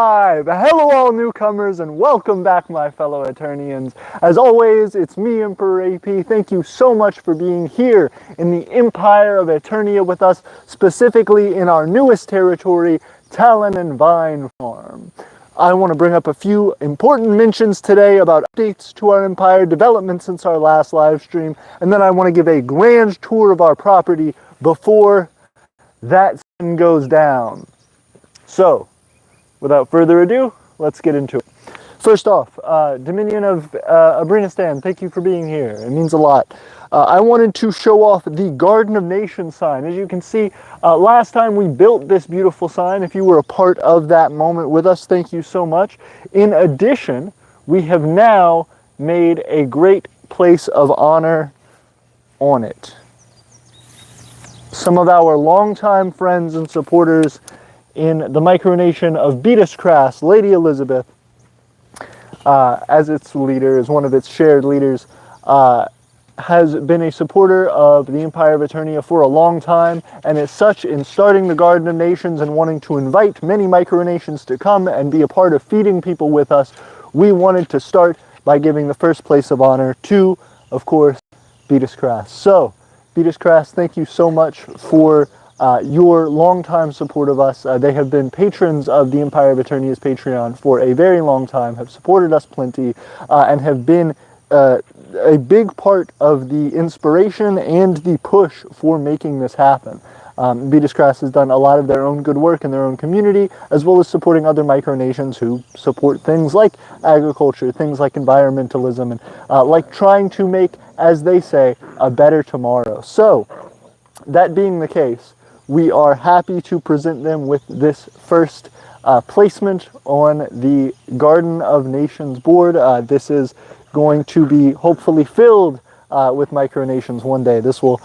Hello all newcomers and welcome back my fellow Aeternians. As always, it's me, Emperor AP. Thank you so much for being here in the Empire of Aeternia with us, specifically in our newest territory, Talon and Vine Farm. I want to bring up a few important mentions today about updates to our Empire, development since our last live stream, and then I want to give a grand tour of our property before that sun goes down. So, without further ado, let's get into it. First off, Dominion of Aeternia, thank you for being here. It means a lot. I wanted to show off the Garden of Nations sign. As you can see, last time we built this beautiful sign. If you were a part of that moment with us, thank you so much. In addition, we have now made a great place of honor on it. Some of our longtime friends and supporters in the micronation of Beatuscras, Lady Elizabeth, as its leader, as one of its shared leaders, has been a supporter of the Empire of Aeternia for a long time, and as such, in starting the Garden of Nations and wanting to invite many micronations to come and be a part of feeding people with us, we wanted to start by giving the first place of honor to, of course, Beatuscras. So, Beatuscras, thank you so much for your longtime support of us. They have been patrons of the Empire of Aeternia's Patreon for a very long time, have supported us plenty, and have been a big part of the inspiration and the push for making this happen. Beatuscras has done a lot of their own good work in their own community, as well as supporting other micronations who support things like agriculture, things like environmentalism, and like trying to make, as they say, a better tomorrow. So, that being the case, we are happy to present them with this first placement on the Garden of Nations board. This is going to be hopefully filled with micronations one day. This will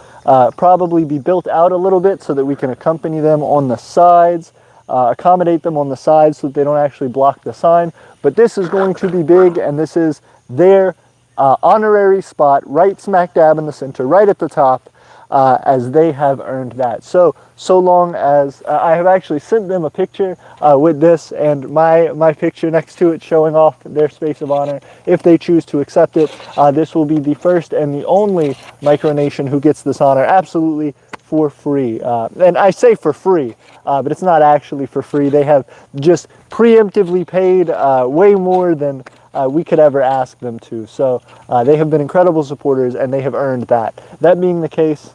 probably be built out a little bit so that we can accompany them on the sides, accommodate them on the sides so that they don't actually block the sign. But this is going to be big, and this is their honorary spot right smack dab in the center, right at the top. As they have earned that. So long as I have actually sent them a picture with this and my picture next to it showing off their space of honor. If they choose to accept it, this will be the first and the only micronation who gets this honor absolutely for free. And I say for free, but it's not actually for free. They have just preemptively paid way more than we could ever ask them to. So they have been incredible supporters, and they have earned that. That being the case,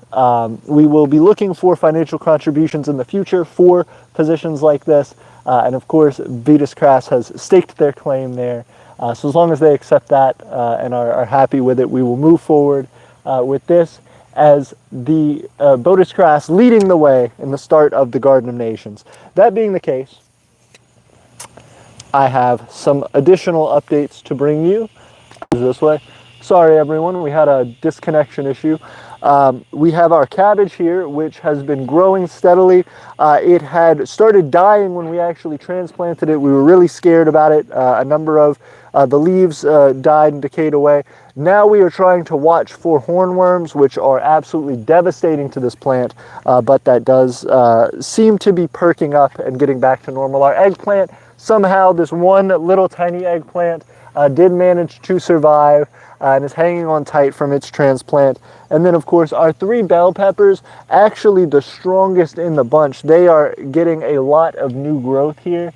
we will be looking for financial contributions in the future for positions like this. And of course, Beatuscras has staked their claim there. So as long as they accept that and are happy with it, we will move forward with this as the Beatuscras leading the way in the start of the Garden of Nations. That being the case, I have some additional updates to bring you. This way. Sorry everyone, we had a disconnection issue. We have our cabbage here, which has been growing steadily. It had started dying when we actually transplanted it. We were really scared about it. A number of the leaves died and decayed away. Now we are trying to watch for hornworms, which are absolutely devastating to this plant, but that does seem to be perking up and getting back to normal. Our eggplant, somehow this one little tiny eggplant did manage to survive and is hanging on tight from its transplant. And then of course our 3 bell peppers, actually the strongest in the bunch. They are getting a lot of new growth here.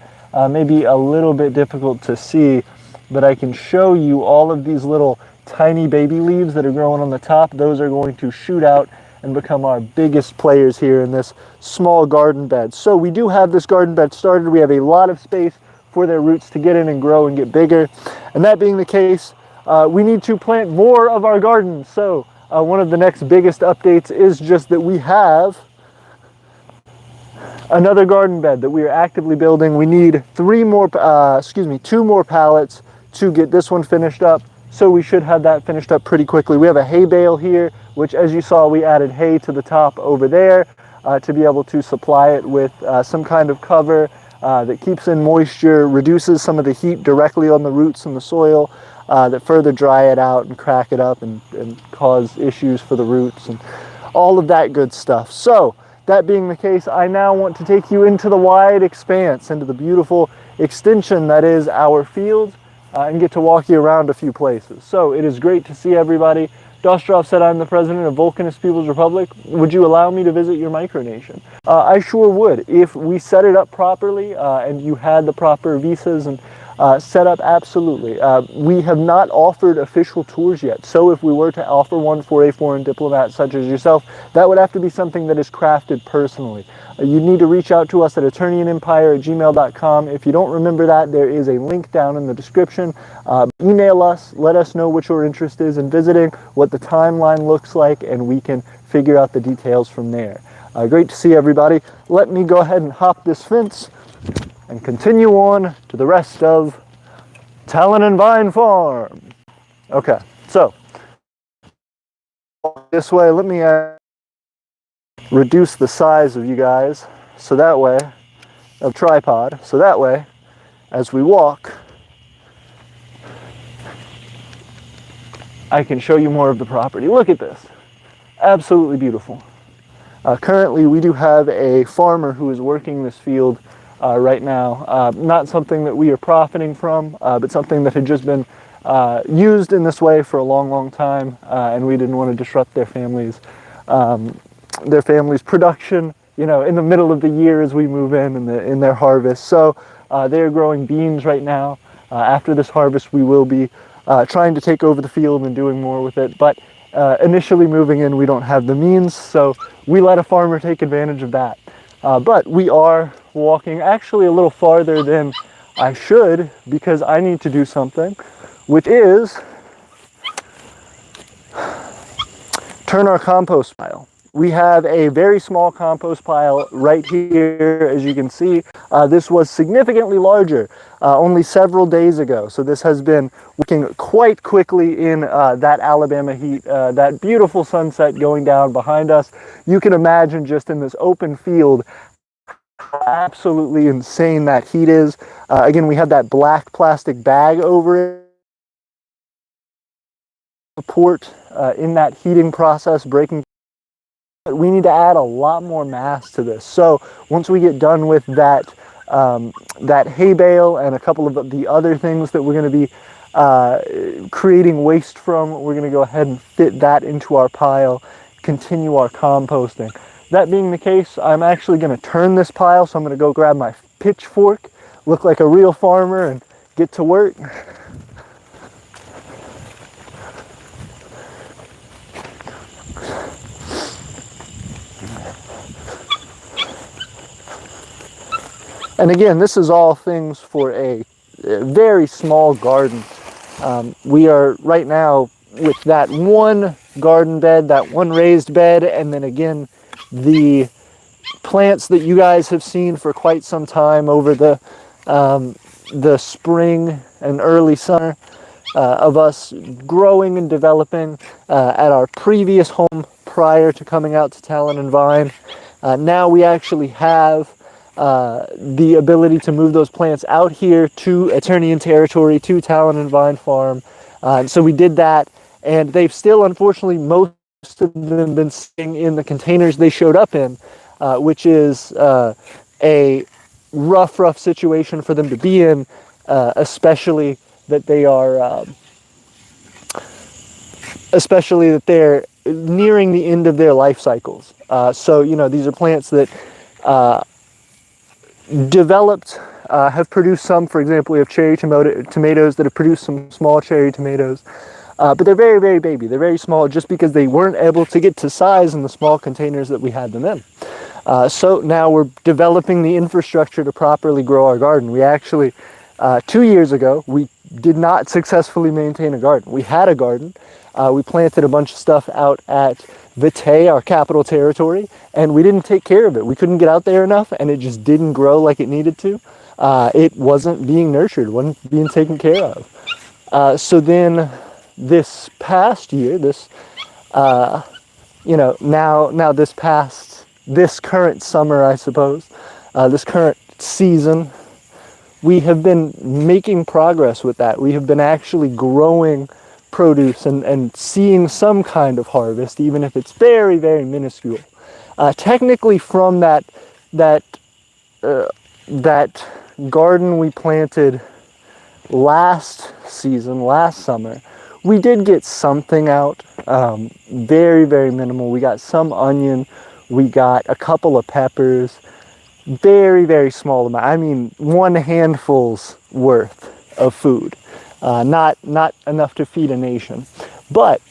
Maybe a little bit difficult to see, but I can show you all of these little tiny baby leaves that are growing on the top. Those are going to shoot out and become our biggest players here in this small garden bed. So we do have this garden bed started. We have a lot of space for their roots to get in and grow and get bigger. And that being the case, we need to plant more of our gardens. So one of the next biggest updates is just that we have another garden bed that we are actively building. We need 2 more pallets to get this one finished up. So we should have that finished up pretty quickly. We have a hay bale here, which as you saw, we added hay to the top over there to be able to supply it with some kind of cover that keeps in moisture, reduces some of the heat directly on the roots and the soil, that further dry it out and crack it up and cause issues for the roots and all of that good stuff. So that being the case, I now want to take you into the wide expanse, into the beautiful extension that is our field, and get to walk you around a few places. So it is great to see everybody. Dostrov said, I'm the president of Volcanist People's Republic. Would you allow me to visit your micronation? I sure would. If we set it up properly and you had the proper visas and set up, absolutely. We have not offered official tours yet, so if we were to offer one for a foreign diplomat such as yourself, that would have to be something that is crafted personally. You need to reach out to us at aeternianempire@gmail.com. If you don't remember that, there is a link down in the description. Email us, let us know what your interest is in visiting, what the timeline looks like, and we can figure out the details from there. Great to see everybody. Let me go ahead and hop this fence and continue on to the rest of Talon and Vine Farm. Okay, so this way, let me reduce the size of you guys so that way, of tripod, so that way, as we walk, I can show you more of the property. Look at this, absolutely beautiful. Currently, we do have a farmer who is working this field right now. Not something that we are profiting from, but something that had just been used in this way for a long, long time, and we didn't want to disrupt their families' production, you know, in the middle of the year as we move in their harvest. So they are growing beans right now. After this harvest, we will be trying to take over the field and doing more with it. But initially moving in, we don't have the means, so we let a farmer take advantage of that. But we are walking actually a little farther than I should because I need to do something, which is turn our compost pile. We have a very small compost pile right here, as you can see. This was significantly larger only several days ago. So this has been working quite quickly in that Alabama heat, that beautiful sunset going down behind us. You can imagine just in this open field how absolutely insane that heat is. Again, we have that black plastic bag over it. Support in that heating process, breaking. We need to add a lot more mass to this. So once we get done with that that hay bale and a couple of the other things that we're going to be creating waste from, we're going to go ahead and fit that into our pile, continue our composting. That being the case, I'm actually going to turn this pile, so I'm going to go grab my pitchfork, look like a real farmer, and get to work. And again, this is all things for a very small garden. We are right now with that one garden bed, that one raised bed, and then again, the plants that you guys have seen for quite some time over the spring and early summer of us growing and developing at our previous home prior to coming out to Talon and Vine. Now we actually have the ability to move those plants out here to Aeternian territory, to Talon and Vine Farm. So we did that, and they've still, unfortunately, most of them been sitting in the containers they showed up in, which is a rough situation for them to be in, especially that they are, especially that they're nearing the end of their life cycles. So, you know, these are plants that developed, have produced some, for example, we have cherry tomatoes that have produced some small cherry tomatoes, but they're very, very baby. They're very small just because they weren't able to get to size in the small containers that we had them in. So now we're developing the infrastructure to properly grow our garden. We actually, 2 years ago, we did not successfully maintain a garden. We had a garden. We planted a bunch of stuff out at Vitae, our capital territory, and we didn't take care of it. We couldn't get out there enough, and it just didn't grow like it needed to. It wasn't being nurtured, wasn't being taken care of. So then this past year, this, you know, now this current summer, I suppose, this current season, we have been making progress with that. We have been actually growing produce and seeing some kind of harvest, even if it's very, very minuscule. Technically, from that that garden we planted last season, last summer, we did get something out. Very, very minimal. We got some onion. We got a couple of peppers. Very, very small amount. I mean, one handful's worth of food. Not enough to feed a nation. But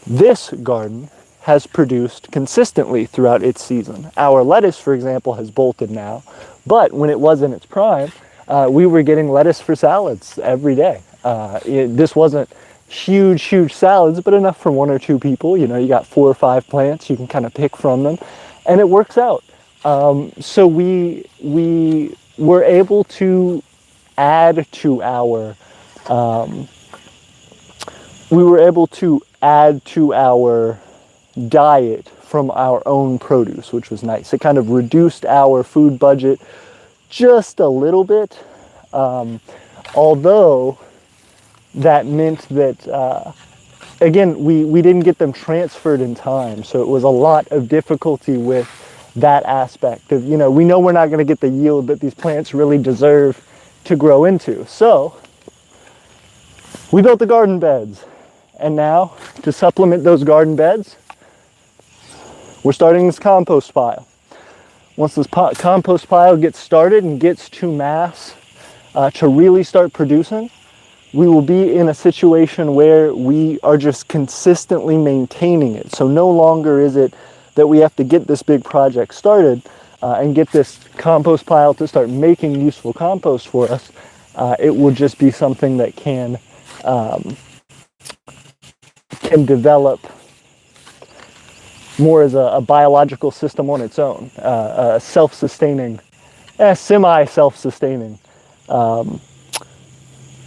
this garden has produced consistently throughout its season. Our lettuce, for example, has bolted now, but when it was in its prime, we were getting lettuce for salads every day. This wasn't huge salads, but enough for one or two people. You know, you got 4 or 5 plants, you can kind of pick from them, and it works out. So we were able to add to our diet from our own produce, which was nice. It kind of reduced our food budget just a little bit, although that meant that, again, we didn't get them transferred in time, so it was a lot of difficulty with that aspect of, you know, we know we're not going to get the yield that these plants really deserve to grow into. So we built the garden beds, and now to supplement those garden beds, we're starting this compost pile. Once this compost pile gets started and gets to mass to really start producing, we will be in a situation where we are just consistently maintaining it. So no longer is it that we have to get this big project started and get this compost pile to start making useful compost for us. It will just be something that can develop more as a biological system on its own, a self-sustaining, semi-self-sustaining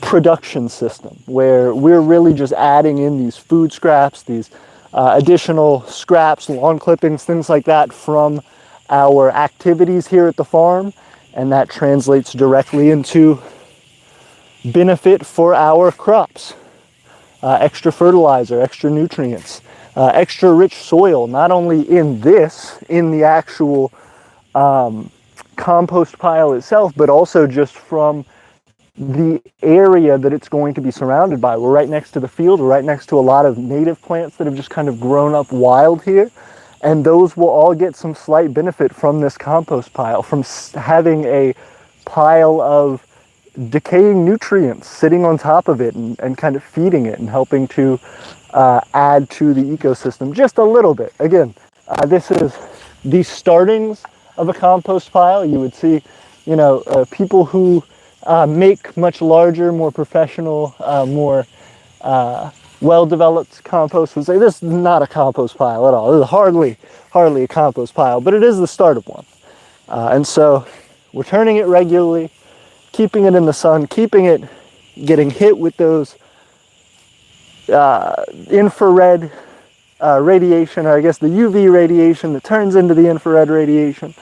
production system, where we're really just adding in these food scraps, these additional scraps, lawn clippings, things like that from our activities here at the farm, and that translates directly into benefit for our crops. Extra fertilizer, extra nutrients, extra rich soil, not only in the actual compost pile itself, but also just from the area that it's going to be surrounded by. We're right next to the field, we're right next to a lot of native plants that have just kind of grown up wild here, and those will all get some slight benefit from this compost pile, from having a pile of decaying nutrients sitting on top of it and kind of feeding it and helping to add to the ecosystem just a little bit. Again, this is the startings of a compost pile. You would see, you know, people who make much larger, more professional, more well-developed compost would say this is not a compost pile at all. This is hardly a compost pile, but it is the start of one. And so we're turning it regularly, keeping it in the sun, keeping it getting hit with those infrared radiation, or I guess the UV radiation that turns into the infrared radiation.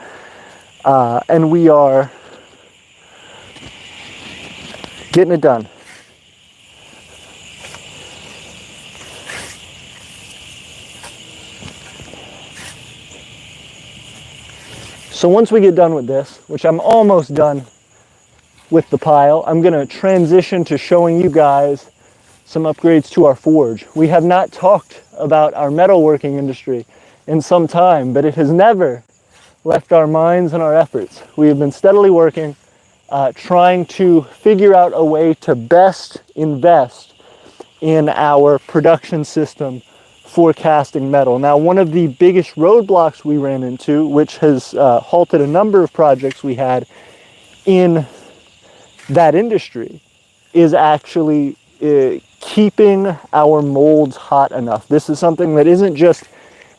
And we are getting it done. So once we get done with this, which I'm almost done with the pile, I'm going to transition to showing you guys some upgrades to our forge. We have not talked about our metalworking industry in some time, but it has never left our minds and our efforts. We have been steadily working, trying to figure out a way to best invest in our production system for casting metal. Now, one of the biggest roadblocks we ran into, which has halted a number of projects we had in that industry, is actually keeping our molds hot enough. This is something that isn't just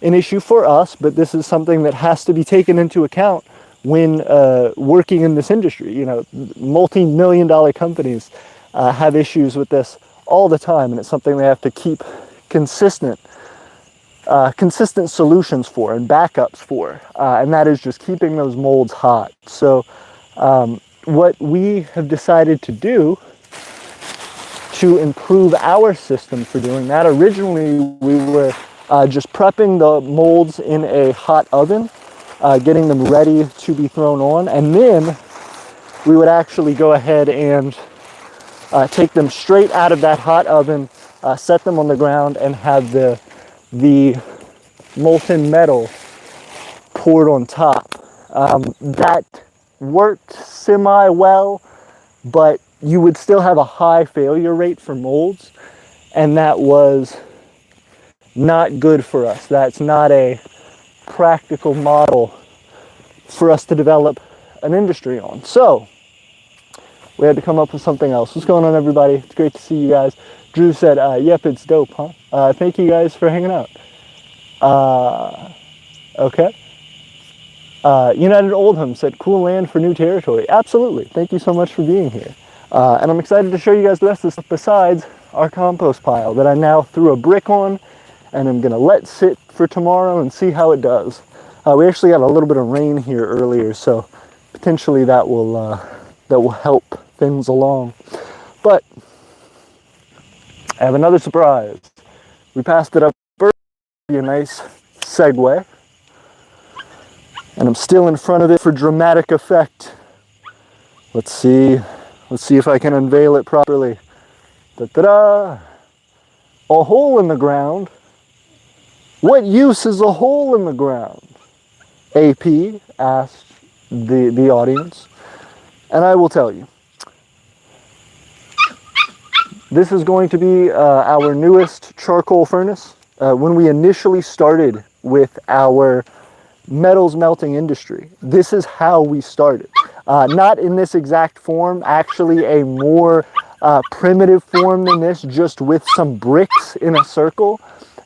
an issue for us, but this is something that has to be taken into account when working in this industry. You know, multi-million-dollar companies have issues with this all the time, and it's something they have to keep consistent solutions for and backups for, and that is just keeping those molds hot. So what we have decided to do to improve our system for doing that, originally we were just prepping the molds in a hot oven, getting them ready to be thrown on, and then we would actually go ahead and take them straight out of that hot oven, set them on the ground, and have the molten metal poured on top. That worked semi-well, but you would still have a high failure rate for molds, and that was not good for us. That's not a practical model for us to develop an industry on. So we had to come up with something else. What's going on, everybody? It's great to see you guys. Drew said, yep, it's dope, huh? Thank you guys for hanging out. Okay. United Oldham said, cool land for new territory. Absolutely. Thank you so much for being here. And I'm excited to show you guys the rest of the stuff besides our compost pile that I now threw a brick on, and I'm going to let sit for tomorrow and see how it does. We actually got a little bit of rain here earlier, so potentially that will help things along. But I have another surprise. We passed it up earlier, a nice segue, and I'm still in front of it for dramatic effect. Let's see if I can unveil it properly. Da-da-da! A hole in the ground. What use is a hole in the ground? AP asked the audience, and I will tell you. This is going to be our newest charcoal furnace. When we initially started with our metals melting industry, this is how we started. Not in this exact form, actually a more primitive form than this, just with some bricks in a circle.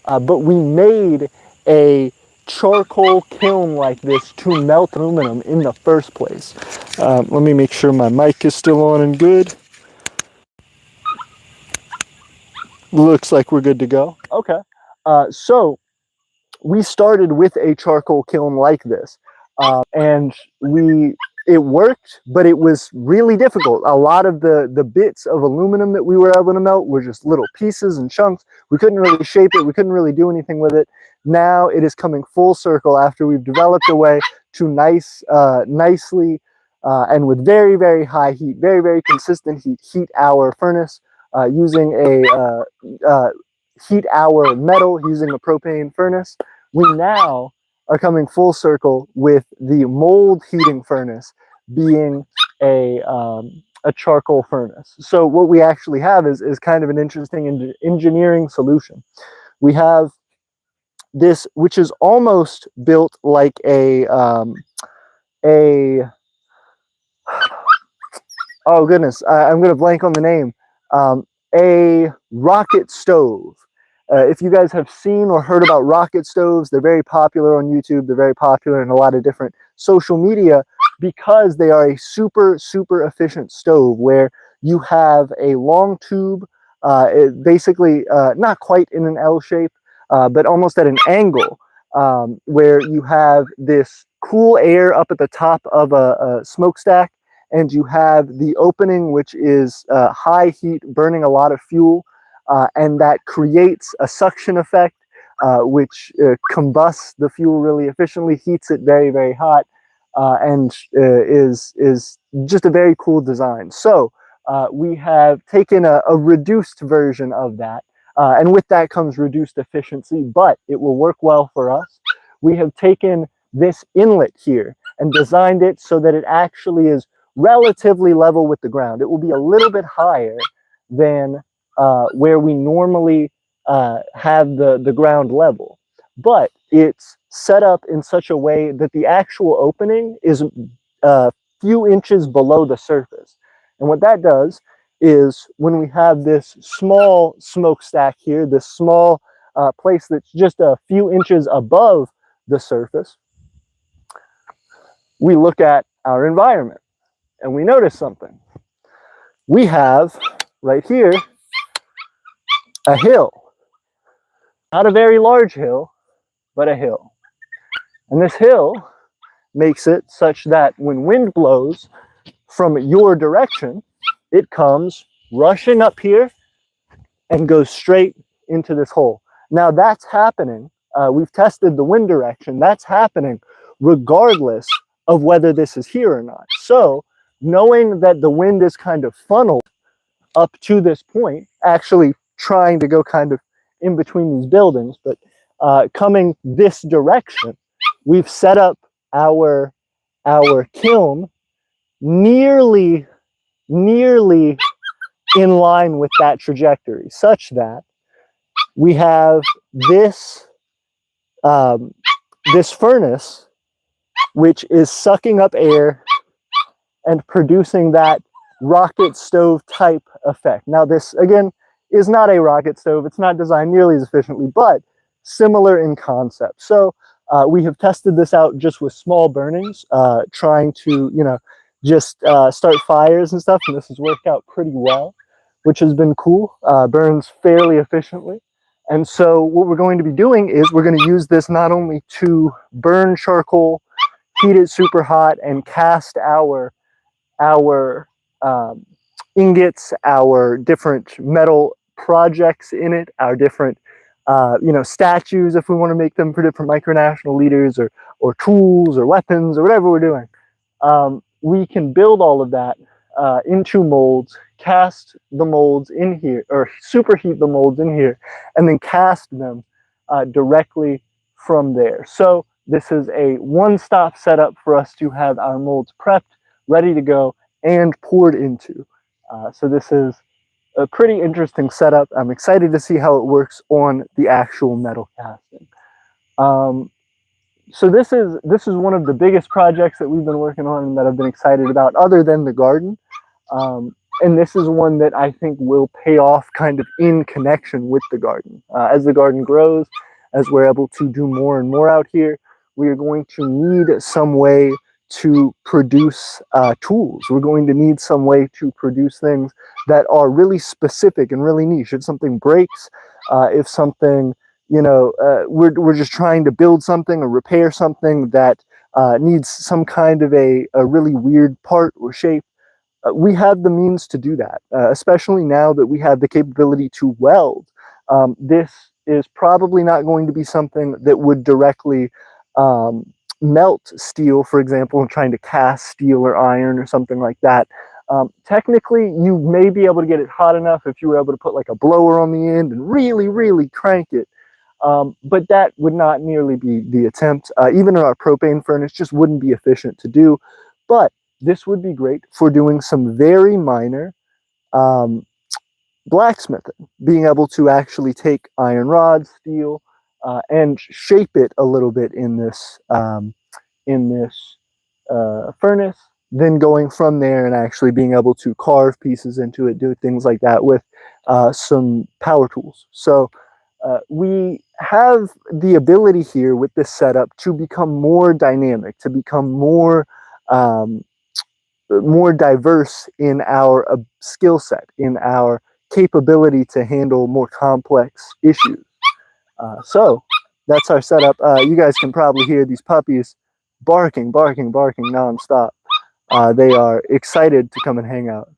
But we made a charcoal kiln like this to melt aluminum in the first place. Let me make sure my mic is still on and good. Looks like we're good to go. Okay. So we started with a charcoal kiln like this, and it worked, but it was really difficult. A lot of the bits of aluminum that we were able to melt were just little pieces and chunks. We couldn't really shape it. We couldn't really do anything with it. Now it is coming full circle after we've developed a way to nicely and with very, very high heat, very, very consistent heat our furnace using a heat our metal using a propane furnace. We now are coming full circle with the mold heating furnace being a charcoal furnace. So what we actually have is kind of an interesting engineering solution. We have this, which is almost built like a oh goodness, I'm going to blank on the name. A rocket stove. If you guys have seen or heard about rocket stoves, they're very popular on YouTube. They're very popular in a lot of different social media because they are a super, super efficient stove where you have a long tube, basically not quite in an L shape, but almost at an angle, where you have this cool air up at the top of a smokestack, and you have the opening, which is high heat, burning a lot of fuel, and that creates a suction effect, which combusts the fuel really efficiently, heats it very, very hot, and is just a very cool design. So we have taken a reduced version of that, and with that comes reduced efficiency, but it will work well for us. We have taken this inlet here and designed it so that it actually is relatively level with the ground. It will be a little bit higher than where we normally have the ground level, but it's set up in such a way that the actual opening is a few inches below the surface. And what that does is when we have this small smokestack here, this small place that's just a few inches above the surface, we look at our environment and we notice something. We have right here a hill, not a very large hill, but a hill. And this hill makes it such that when wind blows from your direction, it comes rushing up here and goes straight into this hole. Now that's happening. We've tested the wind direction. That's happening regardless of whether this is here or not. So knowing that the wind is kind of funneled up to this point, actually trying to go kind of in between these buildings, but coming this direction, we've set up our kiln nearly in line with that trajectory, such that we have this this furnace which is sucking up air and producing that rocket stove type effect. Now this, again, is not a rocket stove. It's not designed nearly as efficiently, but similar in concept. So we have tested this out just with small burnings, trying to, you know, just start fires and stuff, and this has worked out pretty well, which has been cool. Burns fairly efficiently. And so what we're going to be doing is we're going to use this not only to burn charcoal, heat it super hot, and cast our ingots, our different metal projects in it, our different you know, statues if we want to make them for different micronational leaders, or tools or weapons or whatever we're doing. We can build all of that into molds, cast the molds in here, or superheat the molds in here, and then cast them directly from there. So this is a one-stop setup for us to have our molds prepped, ready to go, and poured into. So this is a pretty interesting setup. I'm excited to see how it works on the actual metal casting. So this is one of the biggest projects that we've been working on and that I've been excited about, other than the garden. And this is one that I think will pay off kind of in connection with the garden. As the garden grows, as we're able to do more and more out here, we are going to need some way to produce tools. We're going to need some way to produce things that are really specific and really niche. If something breaks, if something, you know, we're just trying to build something or repair something that needs some kind of a really weird part or shape, we have the means to do that, especially now that we have the capability to weld. This is probably not going to be something that would directly melt steel, for example, and trying to cast steel or iron or something like that. Technically, you may be able to get it hot enough if you were able to put like a blower on the end and really crank it. But that would not nearly be the attempt. Even in our propane furnace, just wouldn't be efficient to do. But this would be great for doing some very minor blacksmithing, being able to actually take iron rods, steel, and shape it a little bit in this furnace, then going from there and actually being able to carve pieces into it, do things like that with some power tools. So we have the ability here with this setup to become more dynamic, to become more diverse in our skill set, in our capability to handle more complex issues. So that's our setup. You guys can probably hear these puppies barking nonstop. They are excited to come and hang out.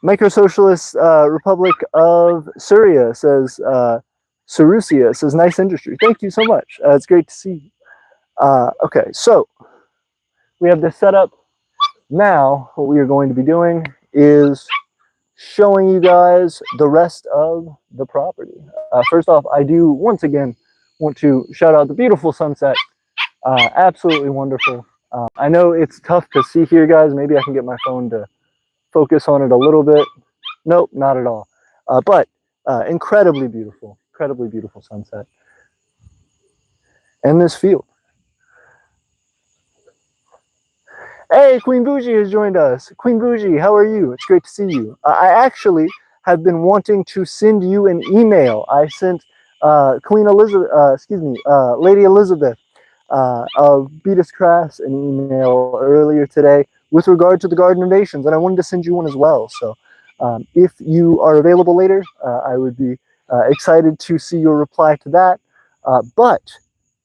Micro-Socialist Republic of Syria says, Sarusia says, nice industry. Thank you so much. It's great to see you. Okay, so we have this set up. Now, what we are going to be doing is showing you guys the rest of the property. First off, I do once again want to shout out the beautiful sunset. Absolutely wonderful. I know it's tough to see here, guys. Maybe I can get my phone to focus on it a little bit. Nope, not at all. But incredibly beautiful sunset. And this field. Hey, Queen Bougie has joined us. Queen Bougie, how are you? It's great to see you. I actually have been wanting to send you an email. I sent Queen Elizabeth, Lady Elizabeth of Beatus Crafts an email earlier today with regard to the Garden of Nations, and I wanted to send you one as well. So if you are available later, I would be excited to see your reply to that. But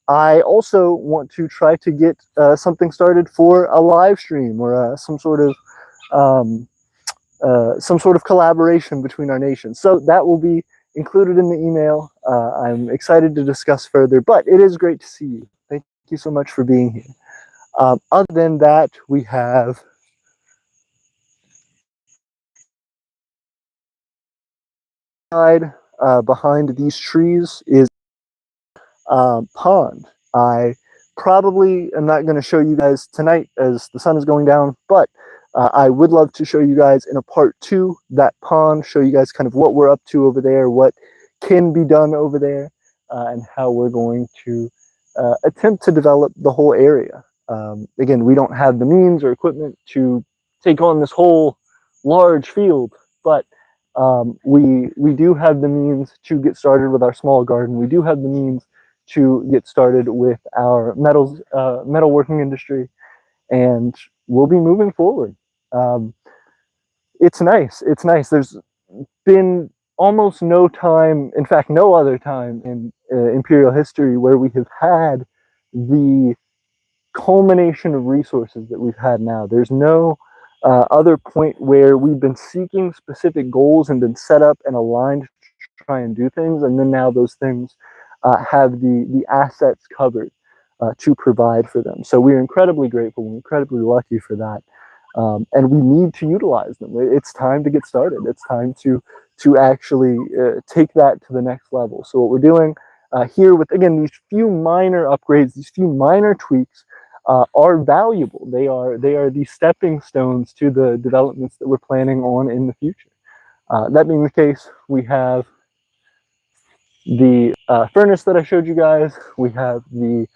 I also want to try to get something started for a live stream or some sort of some sort of collaboration between our nations. So that will be included in the email. I'm excited to discuss further, but it is great to see you. Thank you so much for being here. Other than that, we have behind these trees is pond. I probably am not going to show you guys tonight as the sun is going down, but I would love to show you guys in a part 2 that pond, show you guys kind of what we're up to over there, what can be done over there, and how we're going to attempt to develop the whole area. Again, we don't have the means or equipment to take on this whole large field, but we do have the means to get started with our small garden. We do have the means to get started with our metalworking industry, and we'll be moving forward. It's nice. It's nice. There's been almost no time, in fact, no other time in imperial history where we have had the culmination of resources that we've had now. There's no other point where we've been seeking specific goals and been set up and aligned to try and do things, and then now those things have the assets covered to provide for them. So we're incredibly grateful, we're incredibly lucky for that, and we need to utilize them. It's time to get started. It's time to actually take that to the next level. So what we're doing here with, again, these few minor upgrades, these few minor tweaks, are valuable. They are the stepping stones to the developments that we're planning on in the future. That being the case, we have the furnace that I showed you guys. We have the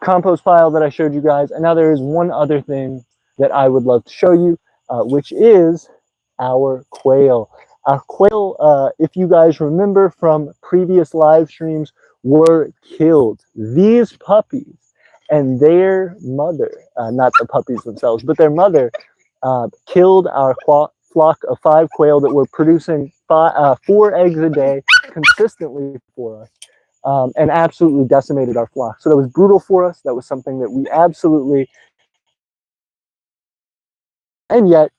compost pile that I showed you guys, and now there is one other thing that I would love to show you, which is our quail. Our quail, if you guys remember from previous live streams, were killed. These puppies and their mother, not the puppies themselves, but their mother, killed our flock of 5 quail that were producing 4 eggs a day consistently for us, and absolutely decimated our flock. So that was brutal for us. That was something that we absolutely, and yet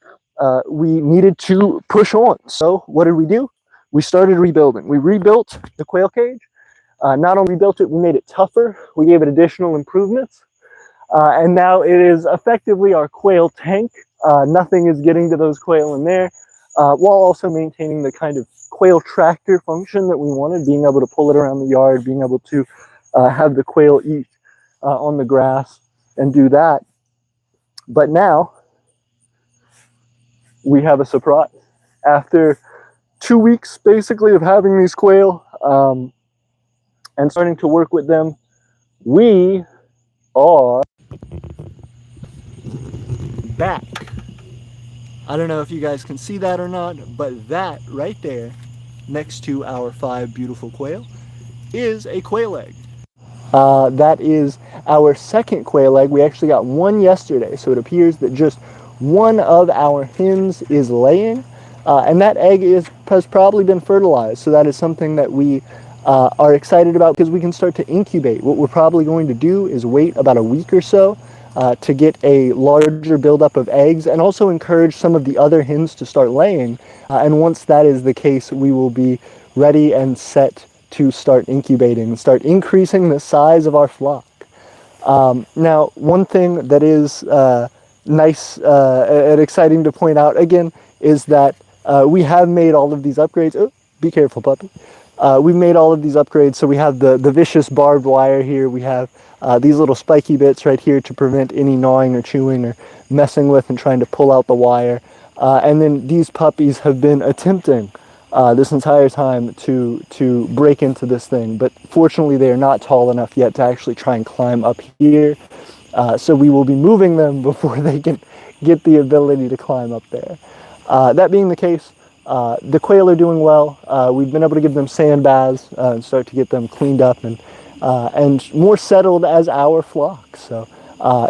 we needed to push on. So what did we do? We started rebuilding. We rebuilt the quail cage. Not only rebuilt it, we made it tougher. We gave it additional improvements. And now it is effectively our quail tank. Nothing is getting to those quail in there, while also maintaining the kind of quail tractor function that we wanted, being able to pull it around the yard, being able to have the quail eat on the grass and do that. But now we have a surprise. After 2 weeks basically of having these quail and starting to work with them, we are back. I don't know if you guys can see that or not, but that right there next to our 5 beautiful quail is a quail egg. That is our second quail egg. We actually got one yesterday, so it appears that just one of our hens is laying, and that egg has probably been fertilized. So that is something that we are excited about, because we can start to incubate. What we're probably going to do is wait about a week or so to get a larger buildup of eggs, and also encourage some of the other hens to start laying. And once that is the case, we will be ready and set to start incubating and start increasing the size of our flock. Now, one thing that is nice and exciting to point out again is that we have made all of these upgrades. Oh, be careful, puppy. We've made all of these upgrades, so we have the vicious barbed wire here. We have these little spiky bits right here to prevent any gnawing or chewing or messing with and trying to pull out the wire. And then these puppies have been attempting this entire time to break into this thing, but fortunately they are not tall enough yet to actually try and climb up here. So we will be moving them before they can get the ability to climb up there. That being the case, the quail are doing well. We've been able to give them sand baths and start to get them cleaned up and more settled as our flock. So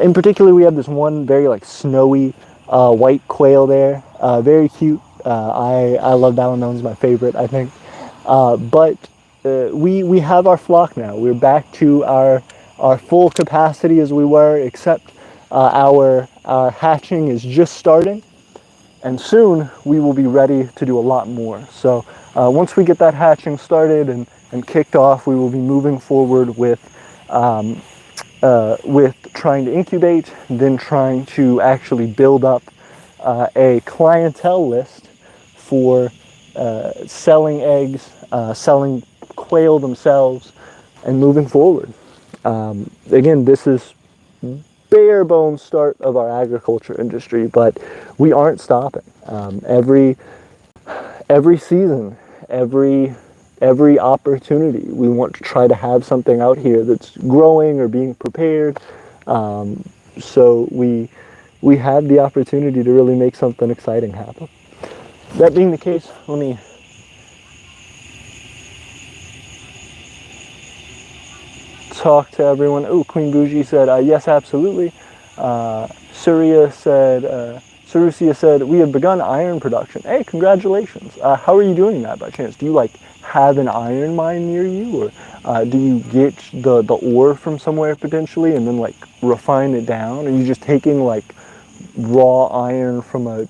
in particular, we have this one very snowy white quail there, very cute. I love that one. That one's my favorite, I think. But we have our flock now. We're back to our full capacity as we were, except Our hatching is just starting, and soon we will be ready to do a lot more. So once we get that hatching started and kicked off, we will be moving forward with trying to incubate, then trying to actually build up a clientele list for selling eggs, selling quail themselves, and moving forward. Again, this is bare bones start of our agriculture industry, but we aren't stopping. Every season, every opportunity, we want to try to have something out here that's growing or being prepared. So we had the opportunity to really make something exciting happen. That being the case, let me talk to everyone. Oh, Queen Bougie said, yes, absolutely. Surusia said, we have begun iron production. Hey, congratulations. How are you doing that by chance? Do you like have an iron mine near you, or do you get the ore from somewhere potentially and then like refine it down? Are you just taking like raw iron from a,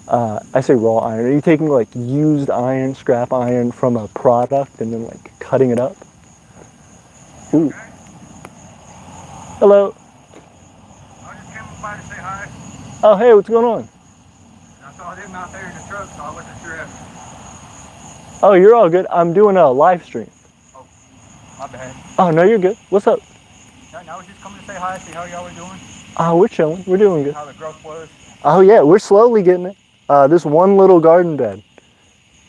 I say raw iron, are you taking like used iron, scrap iron from a product and then like cutting it up? Ooh. Hello. I just came by to say hi. Oh, hey, what's going on? I saw them out there in the truck, so I wasn't sure if... Oh, you're all good. I'm doing a live stream. Oh, my bad. Oh, no, you're good. What's up? I was just coming to say hi, see how y'all were doing. We're chilling. We're doing good. How the growth was. Oh, yeah, we're slowly getting it. This one little garden bed.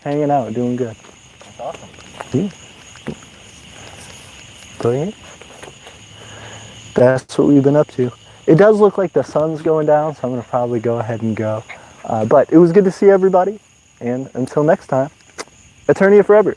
Hanging out, doing good. That's awesome. Yeah. Brilliant. That's what we've been up to. It does look like the sun's going down, so I'm going to probably go ahead and go. But it was good to see everybody, and until next time, Aeternia forever.